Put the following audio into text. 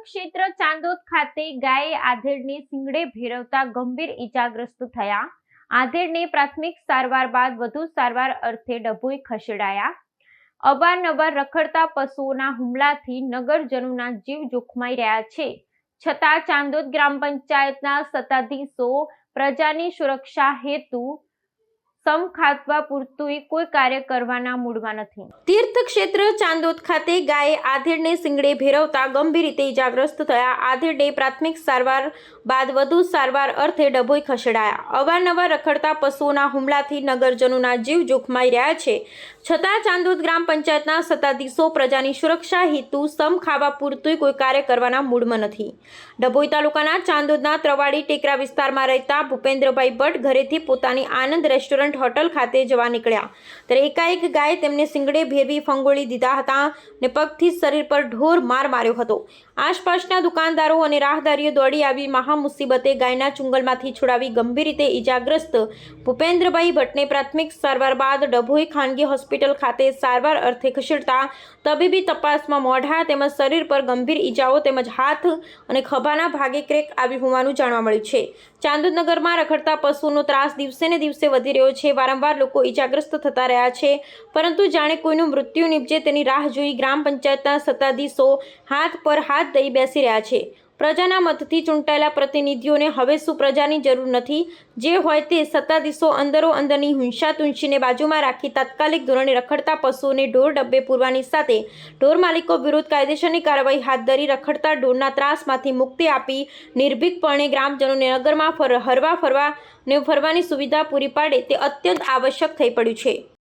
તીર્થક્ષેત્ર ચાંદોદ ખાતે ગાયે આધેડને શિંગડે ભેરવતા ગંભીર ઈજાગ્રસ્ત થયા। આધેડને પ્રાથમિક સારવાર બાદ વધુ સારવાર અર્થે ડભોઈ ખસેડાયા। અવારનવાર રખડતા પશુઓના હુમલાથી નગરજનોના જીવ જોખમાઈ રહ્યા છે, છતાં ચાંદોદ ગ્રામ પંચાયતના સત્તાધીશો પ્રજાની સુરક્ષા હેતુ સમખાતવા પૂરતું કોઈ કાર્ય કરવાના મૂડમાં નથી। તીર્થક્ષેત્ર ચાંદોદ ખાતે ગાયે આધેડને શિંગડે ભેરવતા ગંભીર રીતે ઈજાગ્રસ્ત થયા। આધેડને પ્રાથમિક સારવાર બાદ વધુ સારવાર અર્થે ડભોઈ ખસેડાયા। અવારનવાર રખડતા પશુઓના હુમલાથી નગરજનોના જીવ જોખમાઈ રહ્યા છે, છતાં ચાંદોદ ગ્રામ પંચાયતના સત્તાધીશો પ્રજાની સુરક્ષા હેતુ સમખાવા પૂરતું કોઈ કાર્ય કરવાના મૂડમાં નથી। ડભોઈ તાલુકાના ચાંદોદના ત્રવાડી ટેકરા વિસ્તારમાં રહેતા ભૂપેન્દ્રભાઈ ભટ્ટ ઘરેથી પોતાની આનંદ રેસ્ટોરન્ટ હોટલ ખાતે જવા નીકળ્યા, ત્યારે એકાએક ગાયે તેમને શિંગડે ભેરવી ફંગોળી દીધા હતા અને પગથી શરીર પર ઢોર માર માર્યો હતો। આસપાસના દુકાનદારો અને રાહદારીઓ દોડી આવી મહા મુસીબતે ગાયના ચુંગલમાંથી છોડાવી ગંભીર રીતે ઈજાગ્રસ્ત ભૂપેન્દ્રભાઈ ભટ્ટને પ્રાથમિક સારવાર બાદ ડભોઈ ખાનગી હોસ્પિટલ ખાતે સારવાર અર્થે ખસેડતા તબીબી તપાસમાં મોઢા તેમજ શરીર પર ગંભીર ઈજાઓ તેમજ હાથ અને ખભાના ભાગે ક્રેક આવી હોવાનું જાણવા મળ્યું છે। ચાંદોદ નગરમાં રખડતા પશુઓનો ત્રાસ દિવસે ને દિવસે વધી રહ્યો છે। વારંવાર લોકો ઈજાગ્રસ્ત થતા રહ્યા છે, પરંતુ જાણે કોઈનું મૃત્યુ નિપજે તેની રાહ જોઈ ગ્રામ પંચાયતના સત્તાધીશો હાથ પર હાથ દઈ બેસી રહ્યા છે। પ્રજાના મતથી ચૂંટાયેલા પ્રતિનિધિઓને હવે શું પ્રજાની જરૂર નથી? જે હોય તે સત્તાધીશો અંદરો અંદરની હિંસાતુંસીને બાજુમાં રાખી તાત્કાલિક ધોરણે રખડતા પશુઓને ઢોર ડબ્બે પૂરવાની સાથે ઢોર માલિકો વિરુદ્ધ કાયદેસરની કાર્યવાહી હાથ ધરી રખડતા ઢોરના ત્રાસમાંથી મુક્તિ આપી નિર્ભીકપણે ગ્રામજનોને નગરમાં હરવા ફરવાની સુવિધા પૂરી પાડે તે અત્યંત આવશ્યક થઈ પડ્યું છે।